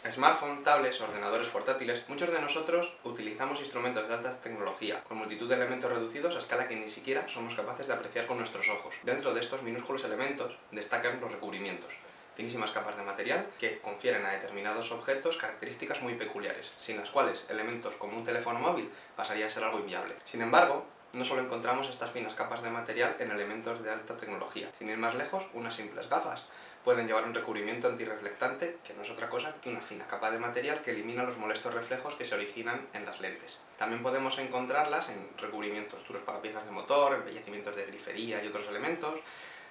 Smartphones, tablets, ordenadores portátiles, muchos de nosotros utilizamos instrumentos de alta tecnología, con multitud de elementos reducidos a escala que ni siquiera somos capaces de apreciar con nuestros ojos. Dentro de estos minúsculos elementos destacan los recubrimientos, finísimas capas de material que confieren a determinados objetos características muy peculiares, sin las cuales elementos como un teléfono móvil pasaría a ser algo inviable. Sin embargo, no solo encontramos estas finas capas de material en elementos de alta tecnología. Sin ir más lejos, unas simples gafas pueden llevar un recubrimiento antirreflectante que no es otra cosa que una fina capa de material que elimina los molestos reflejos que se originan en las lentes. También podemos encontrarlas en recubrimientos duros para piezas de motor, embellecimientos de grifería y otros elementos,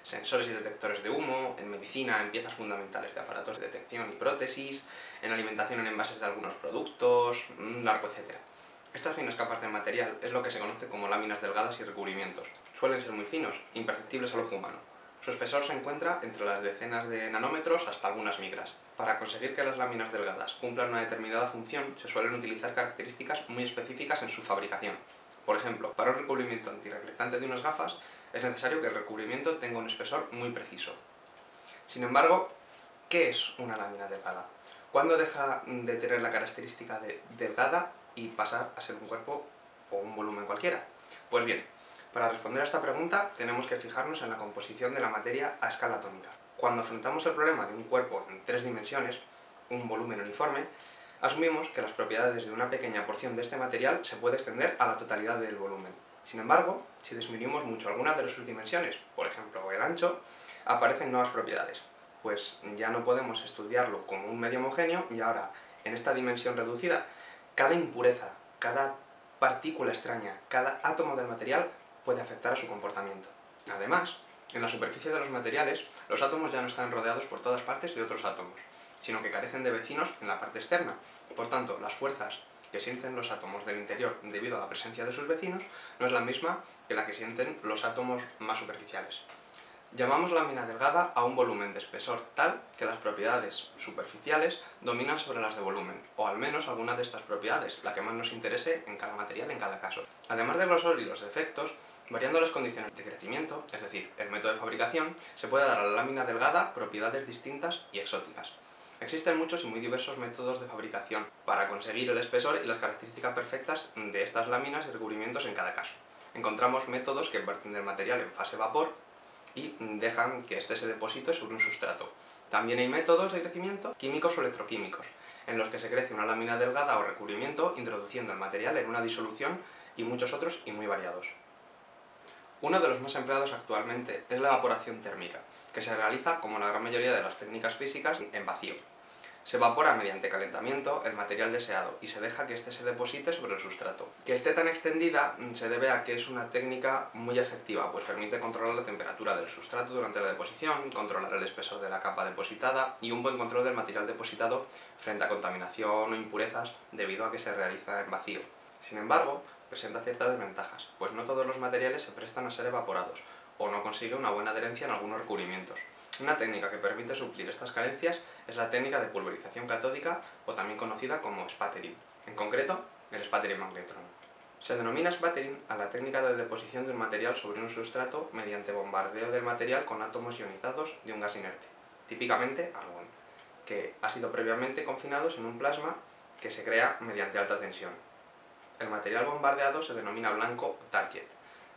sensores y detectores de humo, en medicina, en piezas fundamentales de aparatos de detección y prótesis, en alimentación en envases de algunos productos, un largo etcétera. Estas finas capas de material es lo que se conoce como láminas delgadas y recubrimientos. Suelen ser muy finos, imperceptibles al ojo humano. Su espesor se encuentra entre las decenas de nanómetros hasta algunas micras. Para conseguir que las láminas delgadas cumplan una determinada función, se suelen utilizar características muy específicas en su fabricación. Por ejemplo, para un recubrimiento antirreflectante de unas gafas, es necesario que el recubrimiento tenga un espesor muy preciso. Sin embargo, ¿qué es una lámina delgada? ¿Cuándo deja de tener la característica de delgada y pasar a ser un cuerpo o un volumen cualquiera? Pues bien, para responder a esta pregunta tenemos que fijarnos en la composición de la materia a escala atómica. Cuando afrontamos el problema de un cuerpo en 3 dimensiones, un volumen uniforme, asumimos que las propiedades de una pequeña porción de este material se puede extender a la totalidad del volumen. Sin embargo, si disminuimos mucho alguna de sus dimensiones, por ejemplo el ancho, aparecen nuevas propiedades, pues ya no podemos estudiarlo como un medio homogéneo y ahora, en esta dimensión reducida, cada impureza, cada partícula extraña, cada átomo del material puede afectar a su comportamiento. Además, en la superficie de los materiales, los átomos ya no están rodeados por todas partes de otros átomos, sino que carecen de vecinos en la parte externa. Por tanto, las fuerzas que sienten los átomos del interior debido a la presencia de sus vecinos no es la misma que la que sienten los átomos más superficiales. Llamamos lámina delgada a un volumen de espesor tal que las propiedades superficiales dominan sobre las de volumen, o al menos alguna de estas propiedades, la que más nos interese en cada material en cada caso. Además del grosor y los defectos, variando las condiciones de crecimiento, es decir, el método de fabricación, se puede dar a la lámina delgada propiedades distintas y exóticas. Existen muchos y muy diversos métodos de fabricación para conseguir el espesor y las características perfectas de estas láminas y recubrimientos en cada caso. Encontramos métodos que parten del material en fase vapor y dejan que éste se deposite sobre un sustrato. También hay métodos de crecimiento químicos o electroquímicos, en los que se crece una lámina delgada o recubrimiento introduciendo el material en una disolución y muchos otros y muy variados. Uno de los más empleados actualmente es la evaporación térmica, que se realiza, como la gran mayoría de las técnicas físicas, en vacío. Se evapora mediante calentamiento el material deseado y se deja que éste se deposite sobre el sustrato. Que esté tan extendida se debe a que es una técnica muy efectiva, pues permite controlar la temperatura del sustrato durante la deposición, controlar el espesor de la capa depositada y un buen control del material depositado frente a contaminación o impurezas debido a que se realiza en vacío. Sin embargo, presenta ciertas desventajas, pues no todos los materiales se prestan a ser evaporados o no consigue una buena adherencia en algunos recubrimientos. Una técnica que permite suplir estas carencias es la técnica de pulverización catódica o también conocida como spattering, en concreto el sputtering magnetron. Se denomina spattering a la técnica de deposición de un material sobre un sustrato mediante bombardeo del material con átomos ionizados de un gas inerte, típicamente argón, que ha sido previamente confinados en un plasma que se crea mediante alta tensión. El material bombardeado se denomina blanco o target,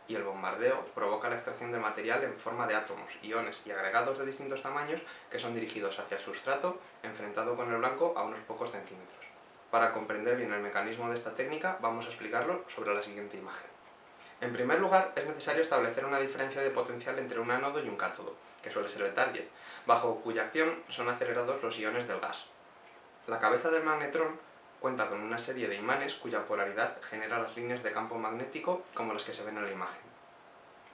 y el bombardeo provoca la extracción del material en forma de átomos, iones y agregados de distintos tamaños que son dirigidos hacia el sustrato, enfrentado con el blanco a unos pocos centímetros. Para comprender bien el mecanismo de esta técnica, vamos a explicarlo sobre la siguiente imagen. En primer lugar, es necesario establecer una diferencia de potencial entre un ánodo y un cátodo, que suele ser el target, bajo cuya acción son acelerados los iones del gas. La cabeza del magnetrón cuenta con una serie de imanes cuya polaridad genera las líneas de campo magnético como las que se ven en la imagen.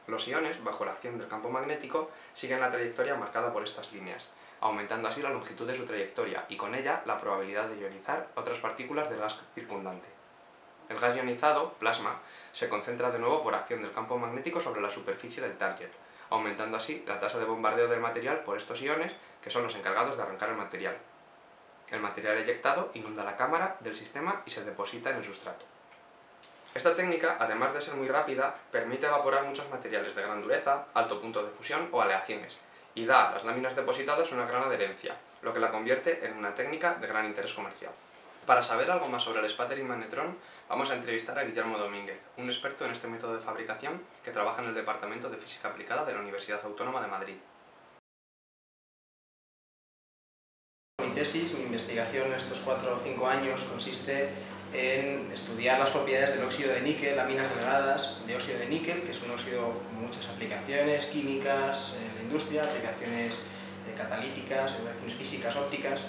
Los iones, bajo la acción del campo magnético, siguen la trayectoria marcada por estas líneas, aumentando así la longitud de su trayectoria y con ella la probabilidad de ionizar otras partículas del gas circundante. El gas ionizado, plasma, se concentra de nuevo por acción del campo magnético sobre la superficie del target, aumentando así la tasa de bombardeo del material por estos iones, que son los encargados de arrancar el material. El material eyectado inunda la cámara del sistema y se deposita en el sustrato. Esta técnica, además de ser muy rápida, permite evaporar muchos materiales de gran dureza, alto punto de fusión o aleaciones, y da a las láminas depositadas una gran adherencia, lo que la convierte en una técnica de gran interés comercial. Para saber algo más sobre el sputtering magnetron, vamos a entrevistar a Guillermo Domínguez, un experto en este método de fabricación que trabaja en el Departamento de Física Aplicada de la Universidad Autónoma de Madrid. Mi tesis, mi investigación en estos 4 o 5 años consiste en estudiar las propiedades del óxido de níquel, láminas delgadas de óxido de níquel, que es un óxido con muchas aplicaciones químicas en la industria, aplicaciones catalíticas, aplicaciones físicas, ópticas,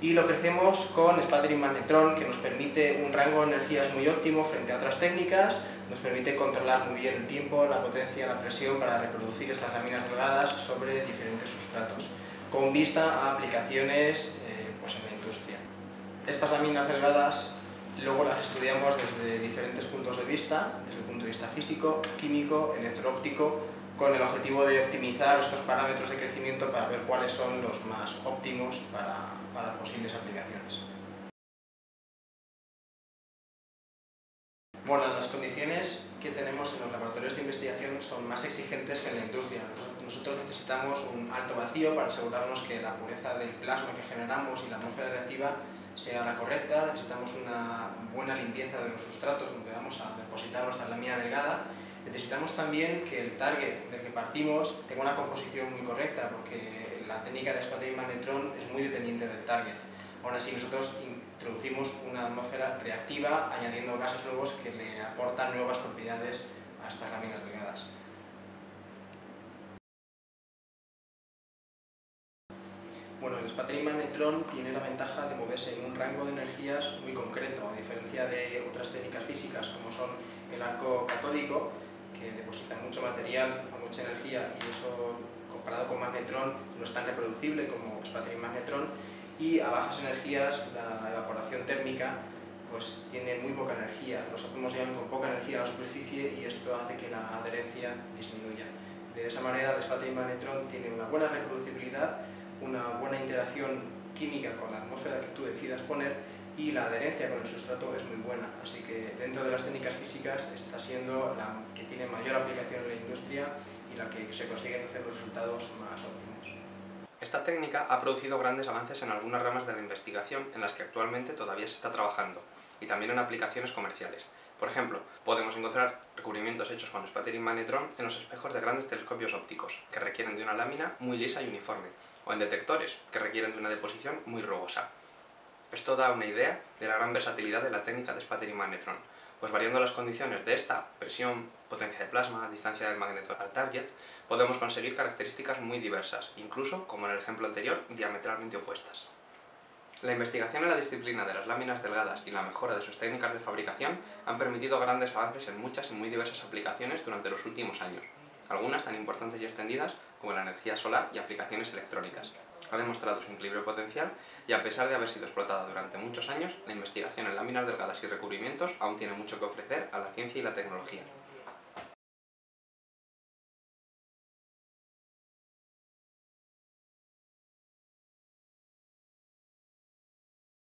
y lo crecemos con sputtering magnetron, que nos permite un rango de energías muy óptimo frente a otras técnicas, nos permite controlar muy bien el tiempo, la potencia, la presión para reproducir estas láminas delgadas sobre diferentes sustratos, con vista a aplicaciones pues en la industria. Estas láminas delgadas luego las estudiamos desde diferentes puntos de vista, desde el punto de vista físico, químico, electro-óptico, con el objetivo de optimizar estos parámetros de crecimiento para ver cuáles son los más óptimos para posibles aplicaciones. Bueno, las condiciones que tenemos en los laboratorios de investigación son más exigentes que en la industria. Nosotros necesitamos un alto vacío para asegurarnos que la pureza del plasma que generamos y la atmósfera reactiva sea la correcta. Necesitamos una buena limpieza de los sustratos donde vamos a depositar nuestra lámina delgada. Necesitamos también que el target del que partimos tenga una composición muy correcta, porque la técnica de sputtering magnetron es muy dependiente del target. Aún así, nosotros introducimos una atmósfera reactiva añadiendo gases nuevos que le aportan nuevas propiedades a estas láminas delgadas. Bueno, el sputtering magnetron tiene la ventaja de moverse en un rango de energías muy concreto, a diferencia de otras técnicas físicas como son el arco catódico, que deposita mucho material a mucha energía y eso, comparado con magnetron, no es tan reproducible como sputtering magnetron, y a bajas energías la evaporación térmica pues tiene muy poca energía. Los átomos llegan con poca energía a la superficie y esto hace que la adherencia disminuya. De esa manera el sputtering magnetron tiene una buena reproducibilidad, una buena interacción química con la atmósfera que tú decidas poner y la adherencia con el sustrato es muy buena. Así que dentro de las técnicas físicas está siendo la que tiene mayor aplicación en la industria y la que se consiguen hacer los resultados más óptimos. Esta técnica ha producido grandes avances en algunas ramas de la investigación en las que actualmente todavía se está trabajando, y también en aplicaciones comerciales. Por ejemplo, podemos encontrar recubrimientos hechos con sputtering magnetron en los espejos de grandes telescopios ópticos, que requieren de una lámina muy lisa y uniforme, o en detectores, que requieren de una deposición muy rugosa. Esto da una idea de la gran versatilidad de la técnica de sputtering magnetron, pues variando las condiciones de esta, presión, potencia de plasma, distancia del magneto al target, podemos conseguir características muy diversas, incluso, como en el ejemplo anterior, diametralmente opuestas. La investigación en la disciplina de las láminas delgadas y la mejora de sus técnicas de fabricación han permitido grandes avances en muchas y muy diversas aplicaciones durante los últimos años, algunas tan importantes y extendidas como la energía solar y aplicaciones electrónicas. Ha demostrado su increíble potencial y, a pesar de haber sido explotada durante muchos años, la investigación en láminas delgadas y recubrimientos aún tiene mucho que ofrecer a la ciencia y la tecnología.